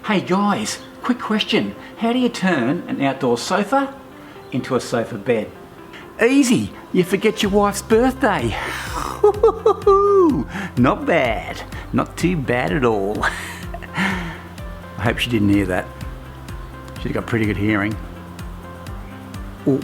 Hey guys, quick question. How do you turn an outdoor sofa into a sofa bed? Easy, you forget your wife's birthday. Not bad, not too bad at all. I hope she didn't hear that. She's got pretty good hearing. Ooh.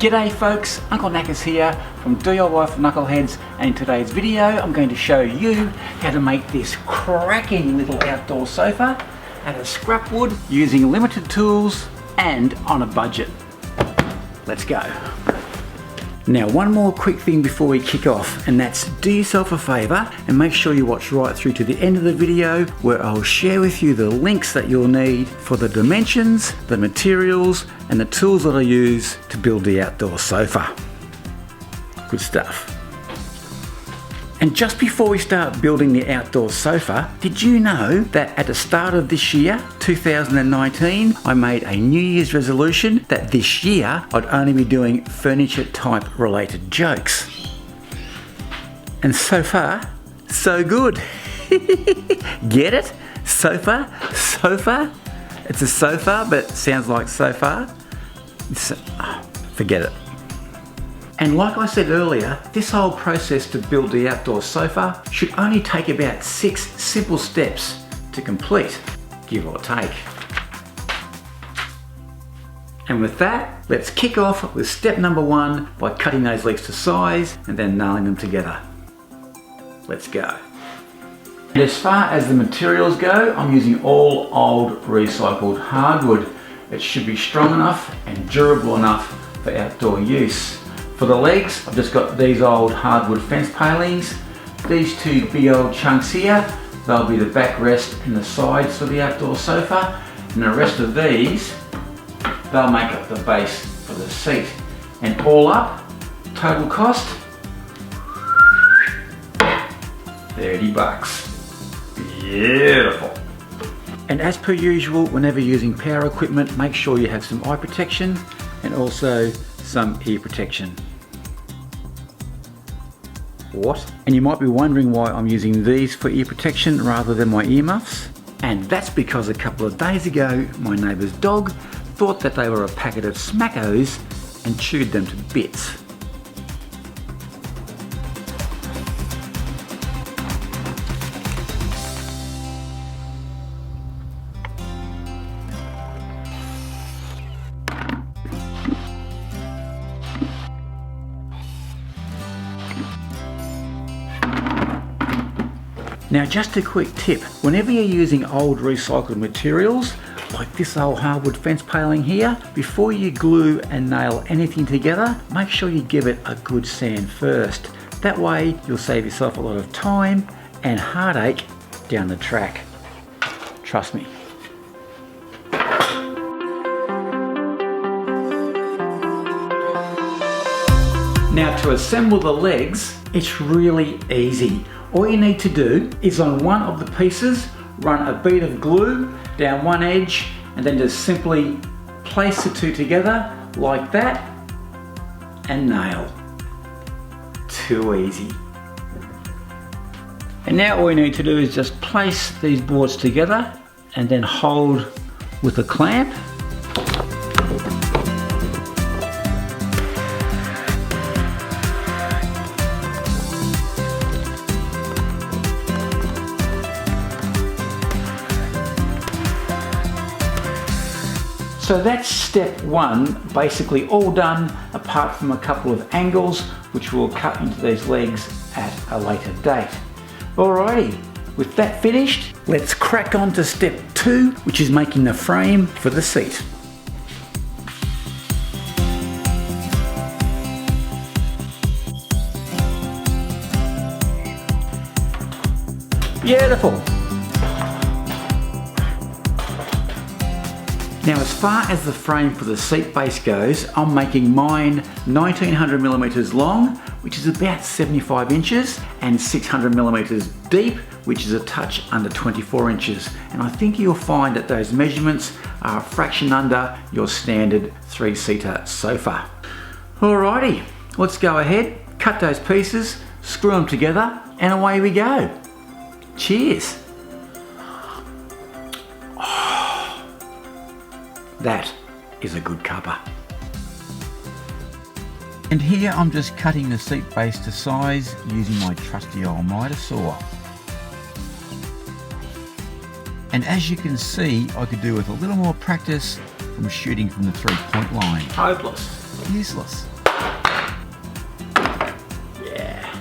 G'day folks, Uncle Knackers here from DIY for Knuckleheads, and in today's video I'm going to show you how to make this cracking little outdoor sofa out of scrap wood using limited tools and on a budget. Let's go. Now one more quick thing before we kick off, and that's do yourself a favour and make sure you watch right through to the end of the video where I'll share with you the links that you'll need for the dimensions, the materials and the tools that I use to build the outdoor sofa. Good stuff. And just before we start building the outdoor sofa, did you know that at the start of this year, 2019, I made a New Year's resolution that this year I'd only be doing furniture type related jokes. And so far, so good. Get it? Sofa? Sofa? It's a sofa, but it sounds like so far. Forget it. And like I said earlier, this whole process to build the outdoor sofa should only take about 6 simple steps to complete, give or take. And with that, let's kick off with step number 1 by cutting those legs to size and then nailing them together. Let's go. And as far as the materials go, I'm using all old recycled hardwood. It should be strong enough and durable enough for outdoor use. For the legs, I've just got these old hardwood fence palings. These 2 big old chunks here, they'll be the backrest and the sides for the outdoor sofa. And the rest of these, they'll make up the base for the seat. And all up, total cost, $30. Beautiful. And as per usual, whenever using power equipment, make sure you have some eye protection and also some ear protection. What? And you might be wondering why I'm using these for ear protection rather than my earmuffs. And that's because a couple of days ago, my neighbour's dog thought that they were a packet of Smackos and chewed them to bits. Now just a quick tip, whenever you're using old recycled materials, like this old hardwood fence paling here, before you glue and nail anything together, make sure you give it a good sand first. That way you'll save yourself a lot of time and heartache down the track. Trust me. Now to assemble the legs, it's really easy. All you need to do is on one of the pieces, run a bead of glue down one edge and then just simply place the 2 together like that and nail. Too easy. And now all you need to do is just place these boards together and then hold with a clamp. So that's step 1, basically all done apart from a couple of angles which we'll cut into these legs at a later date. Alrighty, with that finished, let's crack on to step 2, which is making the frame for the seat. Beautiful. Now as far as the frame for the seat base goes, I'm making mine 1900mm long, which is about 75 inches, and 600mm deep, which is a touch under 24 inches. And I think you'll find that those measurements are a fraction under your standard 3-seater sofa. Alrighty, let's go ahead, cut those pieces, screw them together, and away we go. Cheers. That is a good cuppa. And here I'm just cutting the seat base to size using my trusty old miter saw. And as you can see, I could do with a little more practice from shooting from the 3-point line. Hopeless. Useless. Yeah.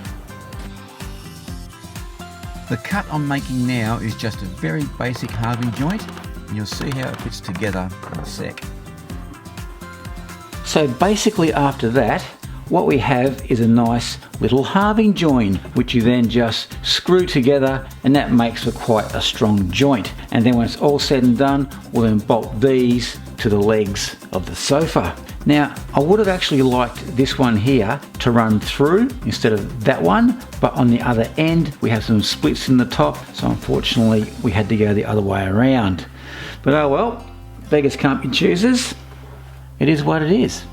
The cut I'm making now is just a very basic halving joint, and you'll see how it fits together in a sec. So basically after that, what we have is a nice little halving joint, which you then just screw together, and that makes for quite a strong joint. And then when it's all said and done, we'll then bolt these to the legs of the sofa. Now, I would have actually liked this one here to run through instead of that one, but on the other end, we have some splits in the top, so unfortunately, we had to go the other way around. But oh well, beggars can't be choosers. It is what it is.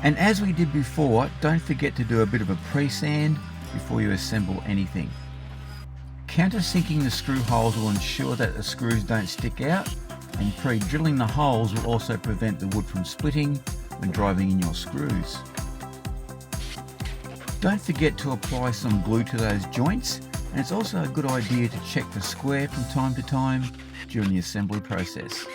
And as we did before, don't forget to do a bit of a pre-sand before you assemble anything. Countersinking the screw holes will ensure that the screws don't stick out, and pre-drilling the holes will also prevent the wood from splitting when driving in your screws. Don't forget to apply some glue to those joints, and it's also a good idea to check the square from time to time during the assembly process.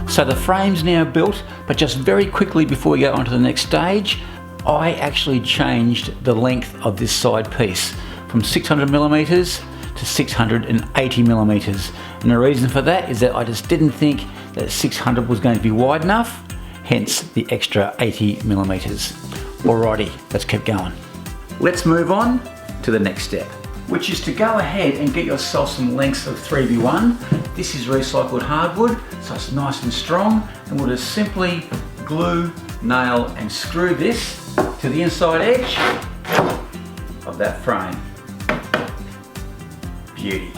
So the frame's now built, but just very quickly before we go on to the next stage, I actually changed the length of this side piece from 600mm to 680mm. And the reason for that is that I just didn't think that 600 was going to be wide enough, hence the extra 80mm. Alrighty, let's keep going. Let's move on to the next step, which is to go ahead and get yourself some lengths of 3B1. This is recycled hardwood, so it's nice and strong, and we'll just simply glue, nail and screw this to the inside edge of that frame. Beauty.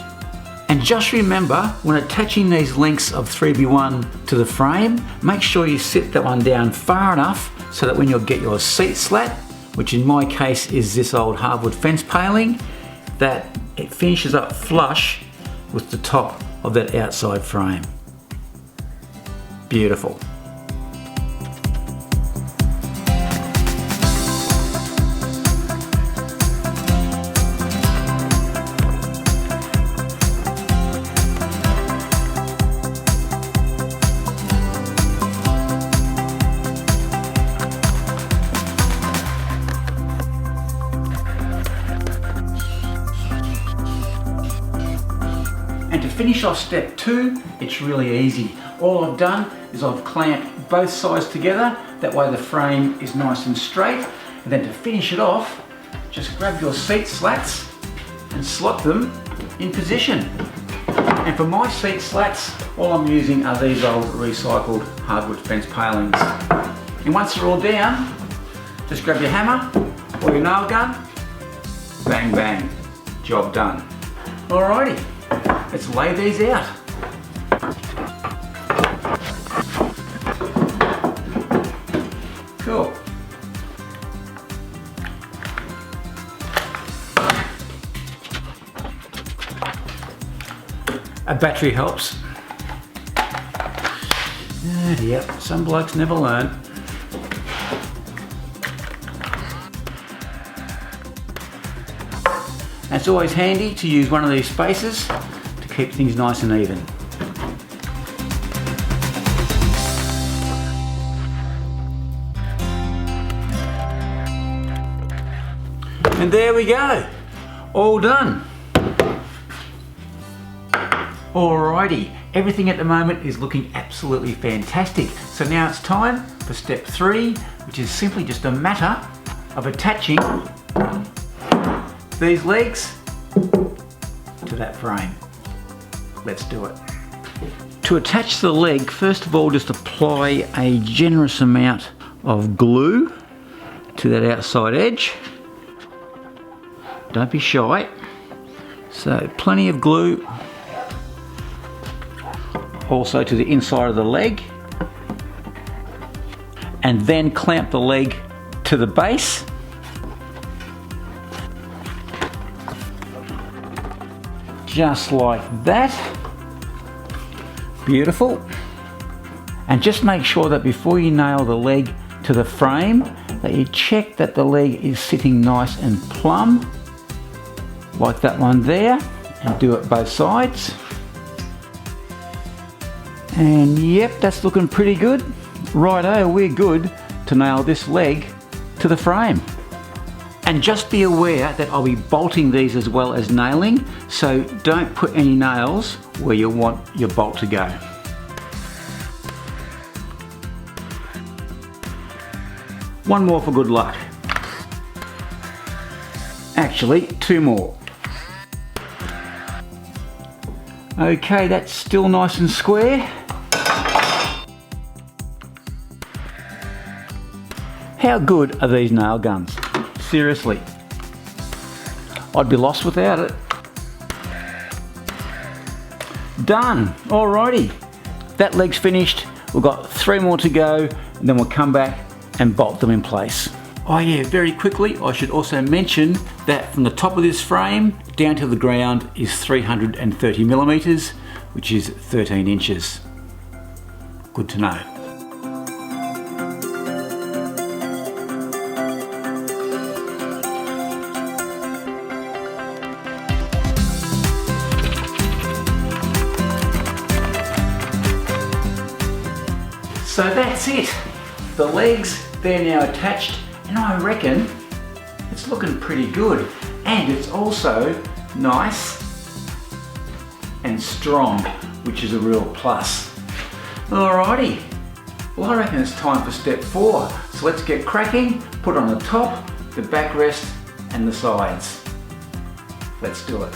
And just remember, when attaching these lengths of 3B1 to the frame, make sure you sit that one down far enough so that when you get your seat slat, which in my case is this old hardwood fence paling, that it finishes up flush with the top of that outside frame. Beautiful. And to finish off step 2, it's really easy. All I've done is I've clamped both sides together, that way the frame is nice and straight. And then to finish it off, just grab your seat slats and slot them in position. And for my seat slats, all I'm using are these old recycled hardwood fence palings. And once they're all down, just grab your hammer or your nail gun, bang bang, job done. Alrighty. Let's lay these out. Cool. A battery helps. Yep, some blokes never learn. And it's always handy to use one of these spacers to keep things nice and even. And there we go, all done. Alrighty, everything at the moment is looking absolutely fantastic. So now it's time for step 3, which is simply just a matter of attaching these legs to that frame. Let's do it. To attach the leg, first of all, just apply a generous amount of glue to that outside edge. Don't be shy. So plenty of glue also to the inside of the leg. and then clamp the leg to the base. Just like that. Beautiful. And just make sure that before you nail the leg to the frame, that you check that the leg is sitting nice and plumb, like that one there, and do it both sides. And yep, that's looking pretty good. Righto, we're good to nail this leg to the frame. And just be aware that I'll be bolting these as well as nailing, so don't put any nails where you want your bolt to go. One more for good luck. Actually, two more. Okay, that's still nice and square. How good are these nail guns? Seriously, I'd be lost without it. Done, alrighty. That leg's finished. We've got 3 more to go, and then we'll come back and bolt them in place. Oh yeah, very quickly, I should also mention that from the top of this frame down to the ground is 330 millimeters, which is 13 inches. Good to know. So that's it. The legs, they're now attached, and I reckon it's looking pretty good. And it's also nice and strong, which is a real plus. Alrighty, well I reckon it's time for step 4. So let's get cracking, put on the top, the backrest and the sides. Let's do it.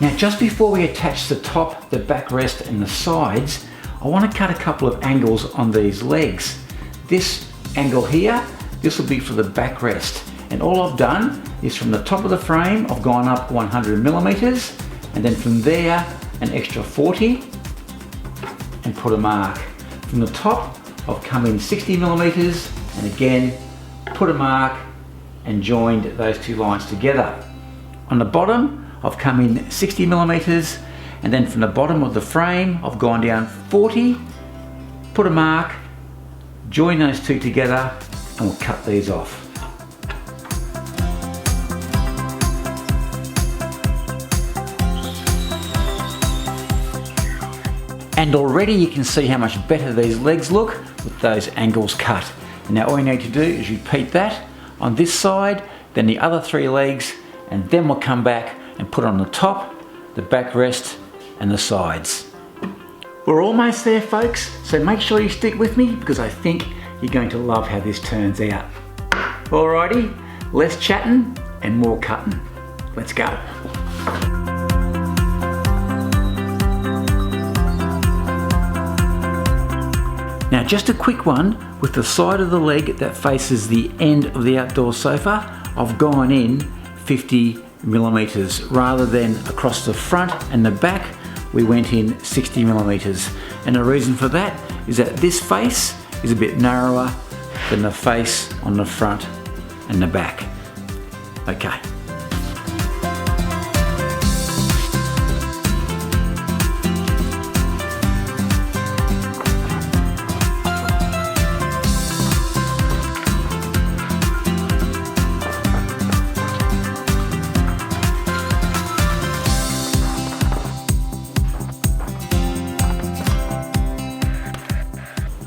Now just before we attach the top, the backrest and the sides, I want to cut a couple of angles on these legs. This angle here, this will be for the backrest. And all I've done is from the top of the frame, I've gone up 100 millimeters, and then from there, an extra 40, and put a mark. From the top, I've come in 60 millimeters, and again, put a mark, and joined those 2 lines together. On the bottom, I've come in 60 millimeters, and then from the bottom of the frame, I've gone down 40, put a mark, join those 2 together, and we'll cut these off. And already you can see how much better these legs look with those angles cut. And now all you need to do is repeat that on this side, then the other 3 legs, and then we'll come back and put on the top, the backrest, and the sides. We're almost there, folks, so make sure you stick with me because I think you're going to love how this turns out. Alrighty, less chatting and more cutting. Let's go. Now just a quick one, with the side of the leg that faces the end of the outdoor sofa, I've gone in 50 millimeters rather than across the front and the back. We went in 60 millimeters, and the reason for that is that this face is a bit narrower than the face on the front and the back. Okay.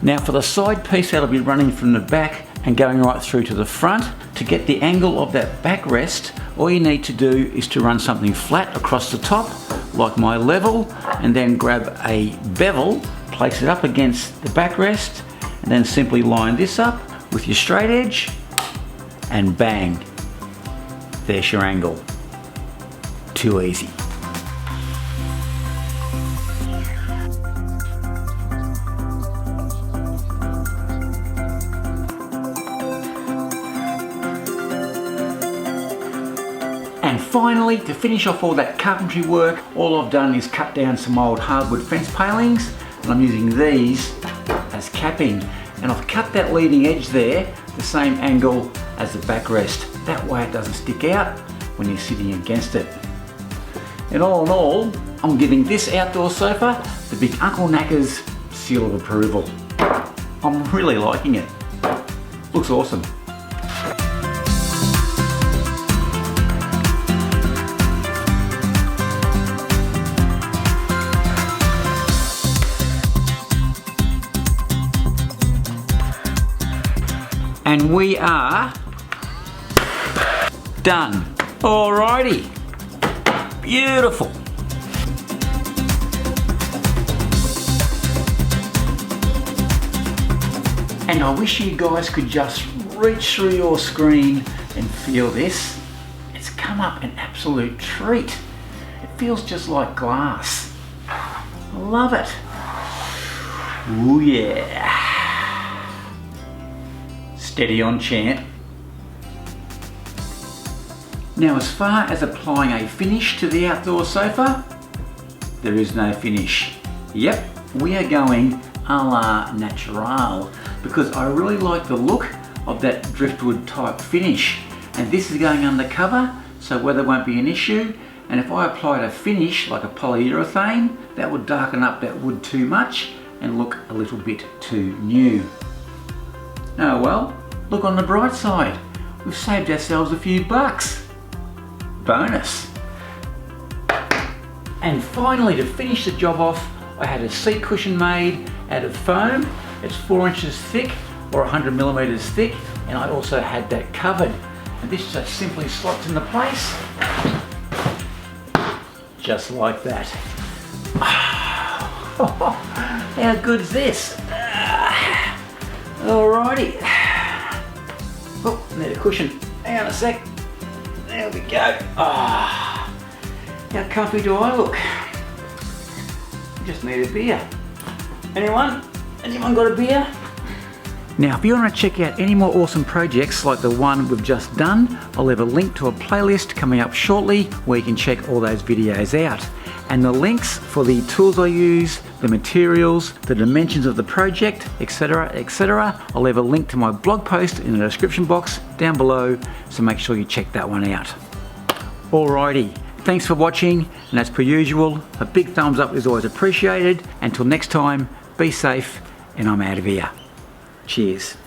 Now for the side piece, that'll be running from the back and going right through to the front. To get the angle of that backrest, all you need to do is to run something flat across the top, like my level, and then grab a bevel, place it up against the backrest, and then simply line this up with your straight edge, and bang, there's your angle. Too easy. And finally, to finish off all that carpentry work, all I've done is cut down some old hardwood fence palings, and I'm using these as capping. and I've cut that leading edge there the same angle as the backrest. That way it doesn't stick out when you're sitting against it. And all in all, I'm giving this outdoor sofa the big Uncle Knacker's seal of approval. I'm really liking it. Looks awesome. And we are done. Alrighty. Beautiful. And I wish you guys could just reach through your screen and feel this. It's come up an absolute treat. It feels just like glass. I love it. Ooh yeah. Steady on, champ. Now, as far as applying a finish to the outdoor sofa, there is no finish. Yep, we are going a la natural because I really like the look of that driftwood type finish. And this is going undercover, so weather won't be an issue. And if I applied a finish like a polyurethane, that would darken up that wood too much and look a little bit too new. Oh well, look on the bright side. We've saved ourselves a few bucks. Bonus. And finally, to finish the job off, I had a seat cushion made out of foam. It's 4 inches thick or 100 millimeters thick, and I also had that covered. And this just simply slots into place, just like that. How good's this? Alrighty. Oh, need a cushion. Hang on a sec. There we go. How comfy do I look? Just need a beer. Anyone? Anyone got a beer? Now, if you want to check out any more awesome projects like the one we've just done, I'll leave a link to a playlist coming up shortly where you can check all those videos out. And the links for the tools I use, the materials, the dimensions of the project, etc, etc, I'll leave a link to my blog post in the description box down below, so make sure you check that one out. Alrighty, thanks for watching, and as per usual, a big thumbs up is always appreciated. Until next time, be safe, and I'm out of here. Cheers.